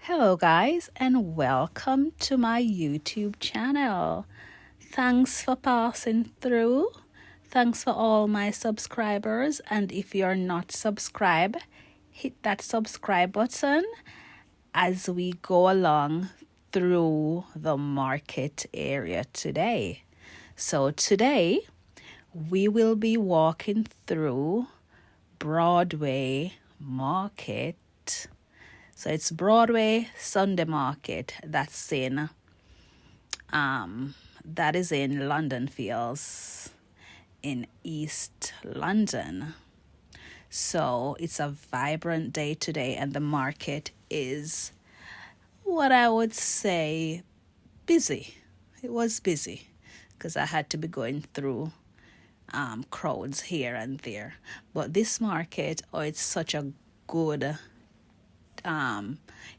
Hello, guys, and welcome to my YouTube channel. Thanks for passing through. Thanks for all my subscribers. And if you're not subscribed, hit that subscribe button as we go along through the market area today. So, today we will be walking through Broadway Market. So it's Broadway Sunday Market. That's in London Fields in East London. So it's a vibrant day today, and the market is what I would say busy. It was busy because I had to be going through crowds here and there. But this market, it's such a good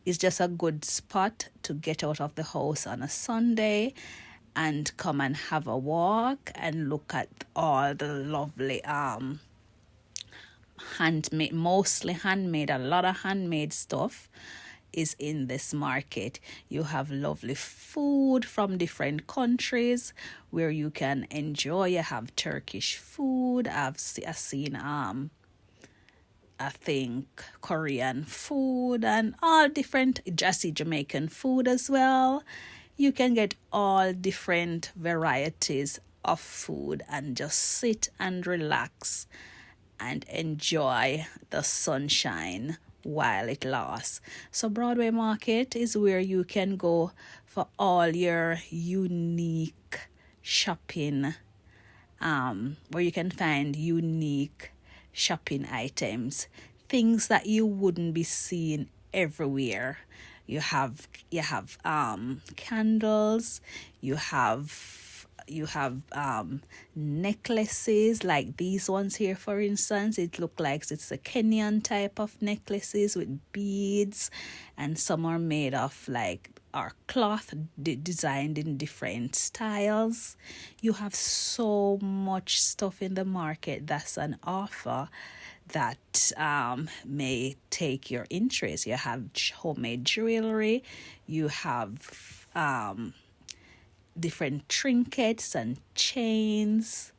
it's just a good spot to get out of the house on a Sunday and come and have a walk and look at all the lovely handmade, mostly handmade, a lot of handmade stuff is in this market. You have lovely food from different countries where you can enjoy. You have Turkish food. I've seen I think Korean food and all different, just Jamaican food as well. You can get all different varieties of food and just sit and relax and enjoy the sunshine while it lasts. So Broadway Market is where you can go for all your unique shopping, where you can find unique shopping items, things that you wouldn't be seeing everywhere. You have candles, you have necklaces like these ones here, for instance. It look like it's a Kenyan type of necklaces with beads, and some are made of our cloth designed in different styles. You have so much stuff in the market that's an offer that may take your interest. You have homemade jewelry, you have different trinkets and chains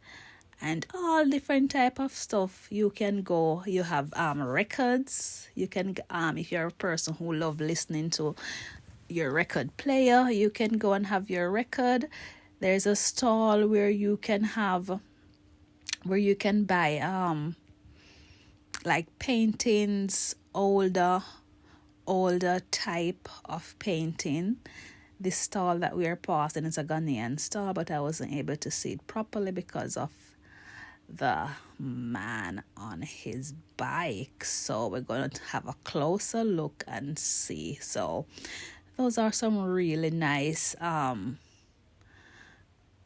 and all different type of stuff. You can go. You have records. You can if you're a person who love listening to your record player, you can go and have your record. There's a stall where you can buy like paintings, older type of painting. This stall that we are passing is a Ghanaian stall, but I wasn't able to see it properly because of the man on his bike. So we're going to have a closer look and see. So those are some really nice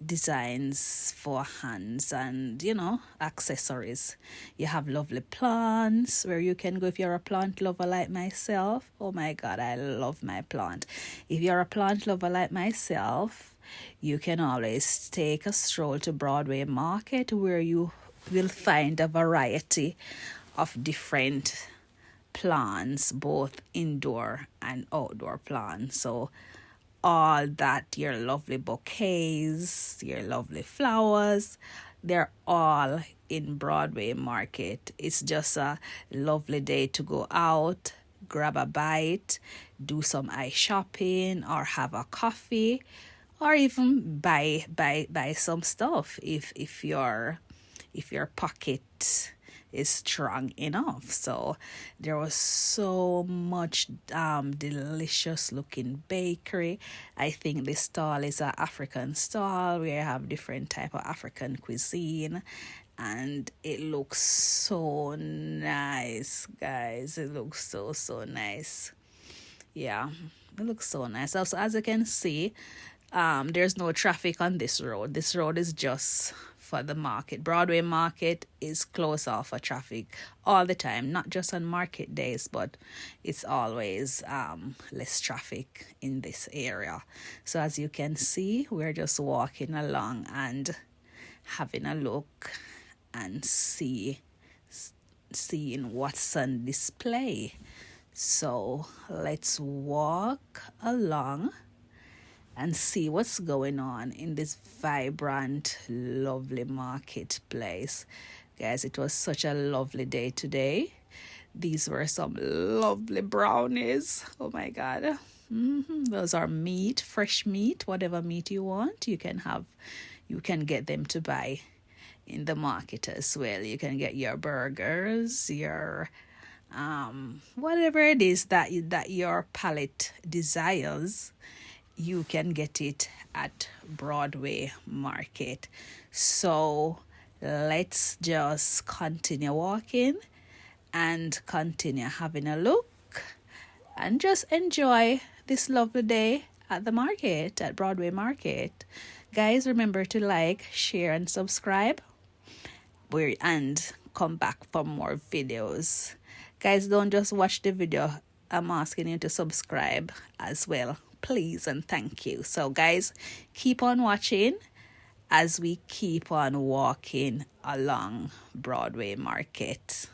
designs for hands and accessories. You have lovely plants where you can go if you're a plant lover like myself. Oh my god, I love my plant. If you're a plant lover like myself, you can always take a stroll to Broadway Market where you will find a variety of different plants, both indoor and outdoor plants. So all that, your lovely bouquets, your lovely flowers, they're all in Broadway Market. It's just a lovely day to go out, grab a bite, do some eye shopping, or have a coffee, or even buy some stuff if your pocket is strong enough. So there was so much delicious looking bakery. I think this stall is an African stall where you have different type of African cuisine, and it looks so nice, guys. It looks so nice. Yeah, it looks so nice. Also, as you can see, there's no traffic on this road. This road is just for the market. Broadway Market is closed off for traffic all the time, not just on market days, but it's always less traffic in this area. So as you can see, we're just walking along and having a look and seeing what's on display. So let's walk along and see what's going on in this vibrant, lovely marketplace. Guys, it was such a lovely day today. These were some lovely brownies. Oh my God. Those are meat, fresh meat, whatever meat you want, you can have. You can get them to buy in the market as well. You can get your burgers, your whatever it is that your palate desires, you can get it at Broadway Market. So let's just continue walking and continue having a look and just enjoy this lovely day at the market, at Broadway Market. Guys, remember to like, share, and subscribe. And come back for more videos. Guys, don't just watch the video. I'm asking you to subscribe as well, please and thank you. So guys, keep on watching as we keep on walking along Broadway Market.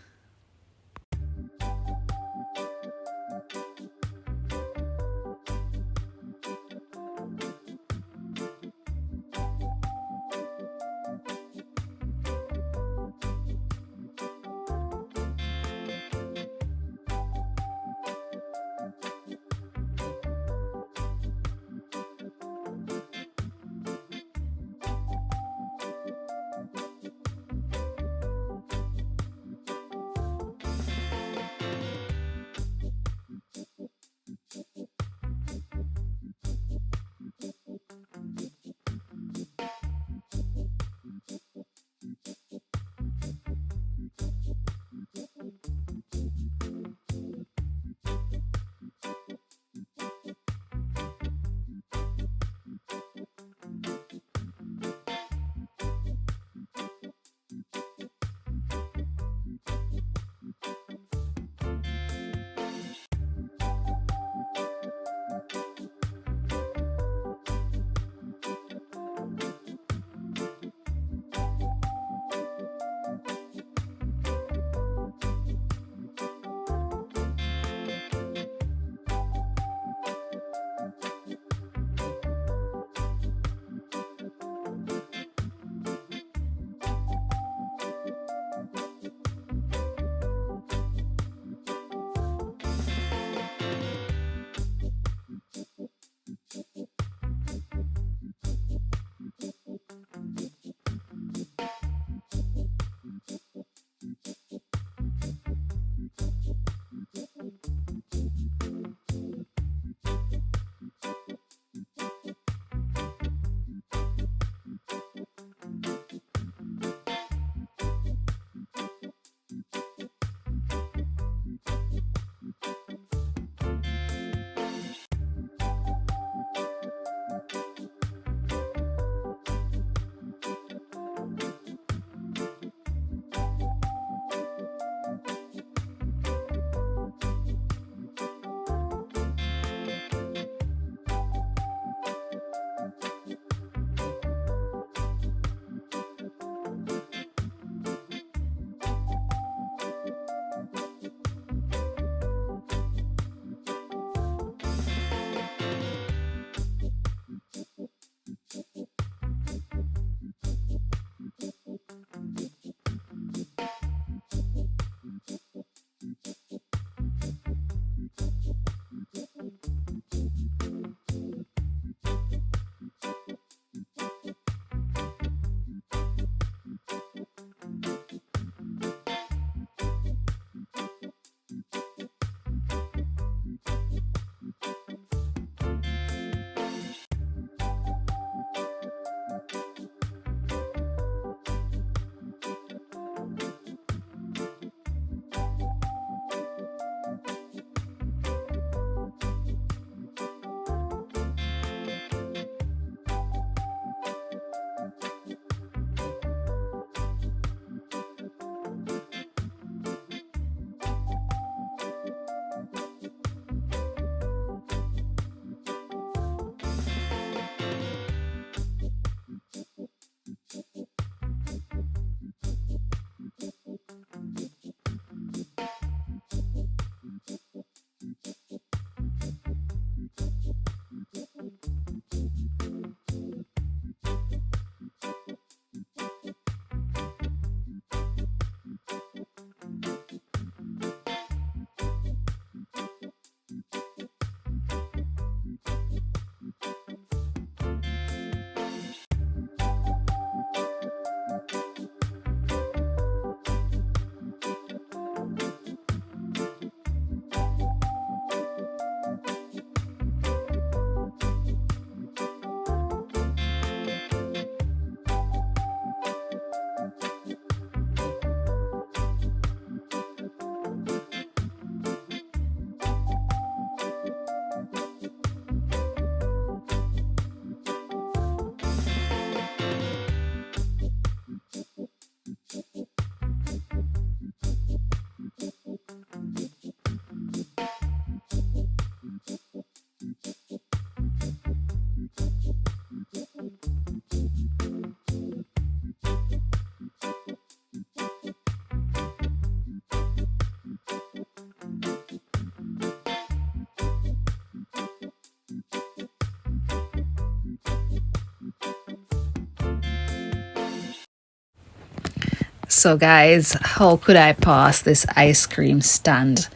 So guys, how could I pass this ice cream stand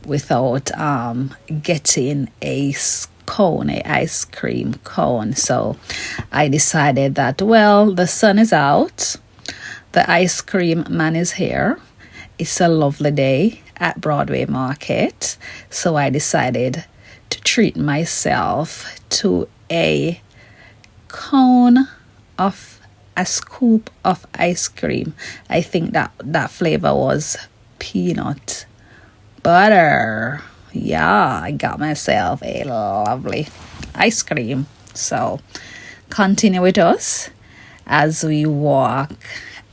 without getting a cone, a ice cream cone? So I decided that, well, the sun is out, the ice cream man is here, it's a lovely day at Broadway Market, so I decided to treat myself to a cone of a scoop of ice cream. I think that flavor was peanut butter. Yeah, I got myself a lovely ice cream. So continue with us as we walk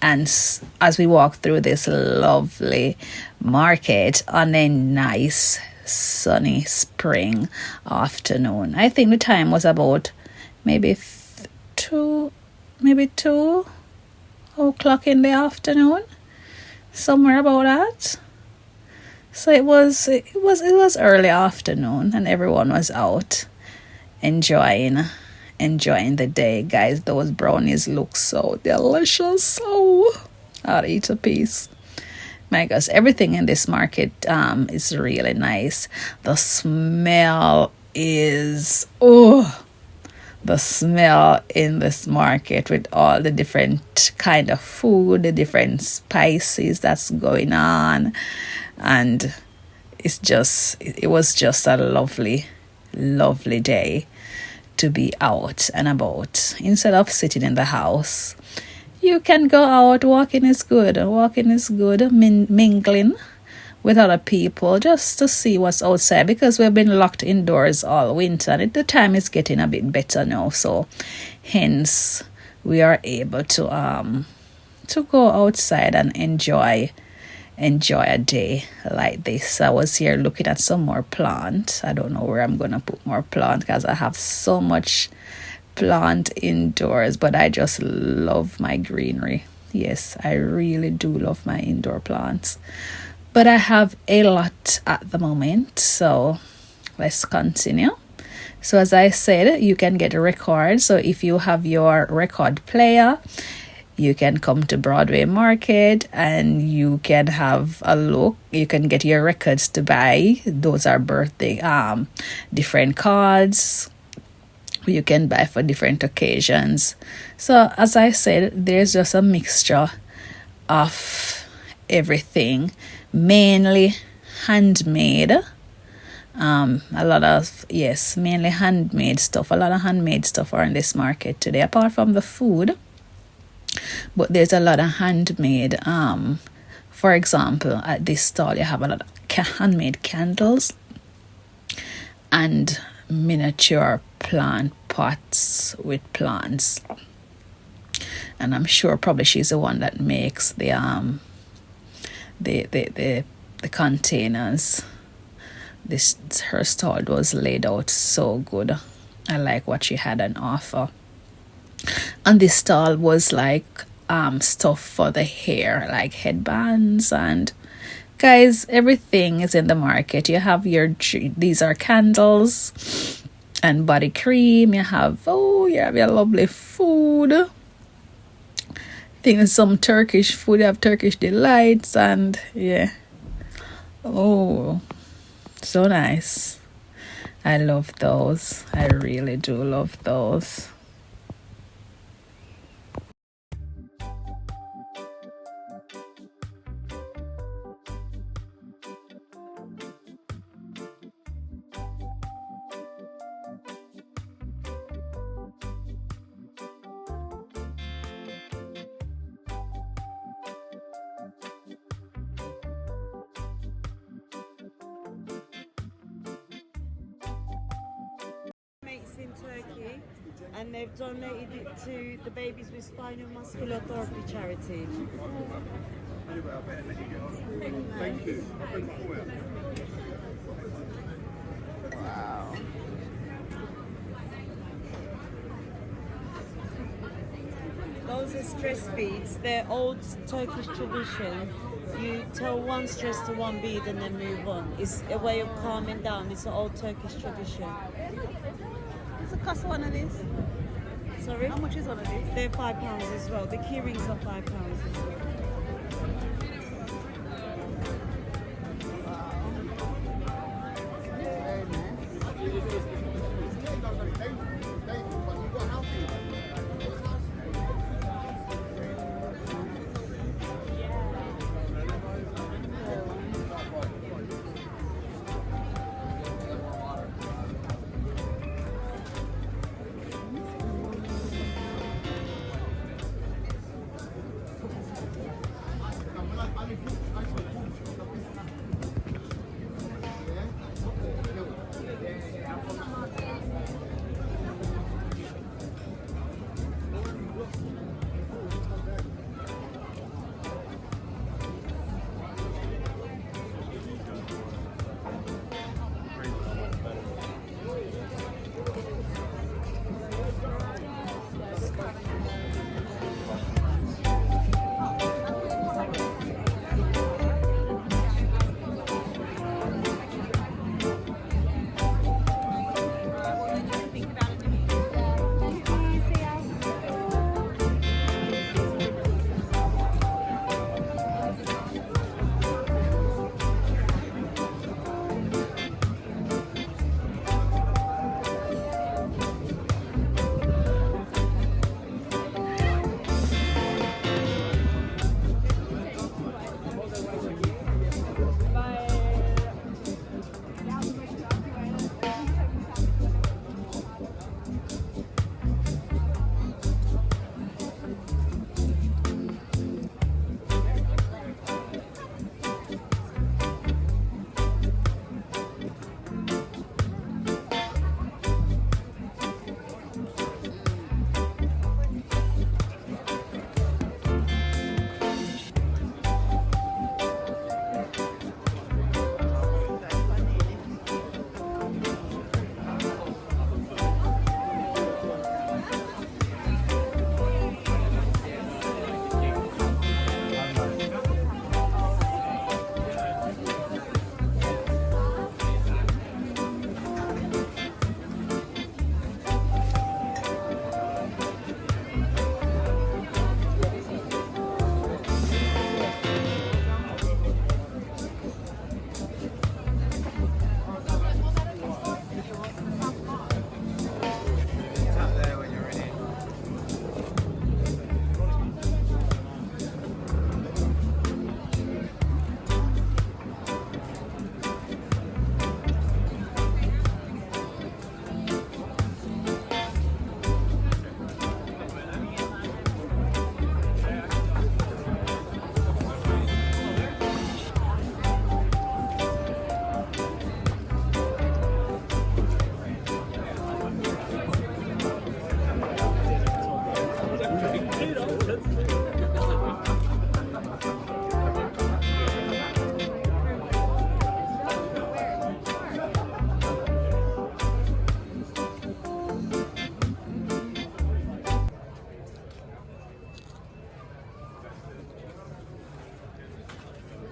as we walk through this lovely market on a nice sunny spring afternoon. I think the time was about maybe 2 o'clock in the afternoon, somewhere about that. So it was early afternoon, and everyone was out enjoying the day. Guys, those brownies look so delicious. Oh, I'll eat a piece. My gosh, everything in this market is really nice. The smell in this market with all the different kind of food, the different spices that's going on, and it was just a lovely day to be out and about. Instead of sitting in the house, you can go out. Walking is good, mingling with other people just to see what's outside, because we've been locked indoors all winter and the time is getting a bit better now, so hence we are able to go outside and enjoy a day like this. I was here looking at some more plant. I don't know where I'm gonna put more plant because I have so much plant indoors, but I just love my greenery. Yes, I really do love my indoor plants. But I have a lot at the moment, so let's continue. So as I said, you can get a record. So if you have your record player, you can come to Broadway Market and you can have a look. You can get your records to buy. Those are birthday, different cards you can buy for different occasions. So as I said, there's just a mixture of everything, mainly handmade. Mainly handmade stuff. A lot of handmade stuff are in this market today, apart from the food. But there's a lot of handmade. For example, at this stall, you have a lot of handmade candles and miniature plant pots with plants. And I'm sure probably she's the one that makes the containers. Her stall was laid out so good. I like what she had on offer. And this stall was like stuff for the hair, like headbands, and guys, everything is in the market. You have these are candles and body cream. You have your lovely food. I think there's some Turkish food. You have Turkish delights, and yeah. Oh, so nice. I love those. I really do love those. In Turkey, and they've donated it to the Babies with Spinal Muscular Therapy charity. Thank you. Wow. Those are stress beads. They're old Turkish tradition. You tell one stress to one bead and then move on. It's a way of calming down. It's an old Turkish tradition. What's the cost of one of these? Sorry? How much is one of these? They're £5 as well. The key rings are £5 as well. Very nice.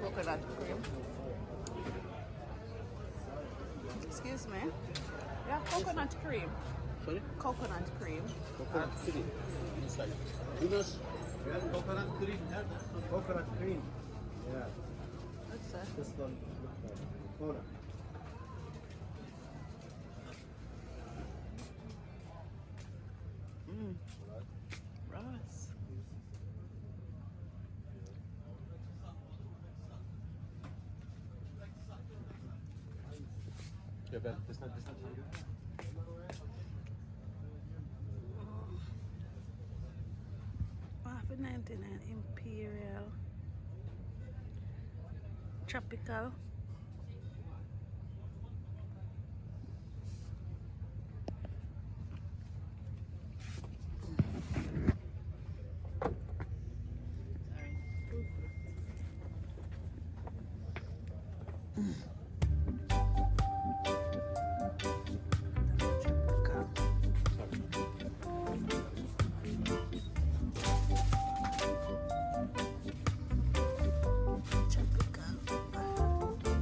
Coconut cream. Excuse me. Yeah, coconut cream. Sorry? Coconut cream. Coconut cream inside. Yunus, you have coconut cream here? Coconut cream. Yeah, What's that? this one looks like coconut. Rice. Yeah, but this not For 99 Imperial. Tropical. Tropical.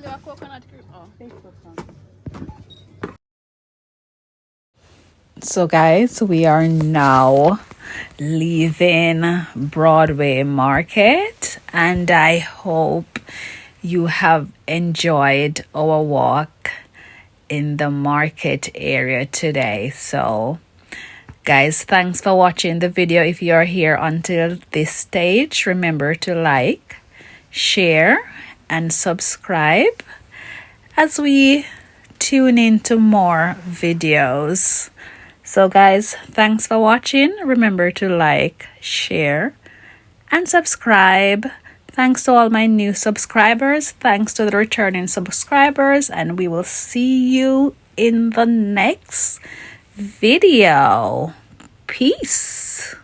tell you a coconut cream. Oh. So guys, we are now leaving Broadway Market, and I hope you have enjoyed our walk in the market area today. So guys, thanks for watching the video. If you are here until this stage, remember to like, share and subscribe as we tune into more videos. So guys, thanks for watching. Remember to like, share and subscribe. Thanks to all my new subscribers. Thanks to the returning subscribers. And we will see you in the next video. Peace.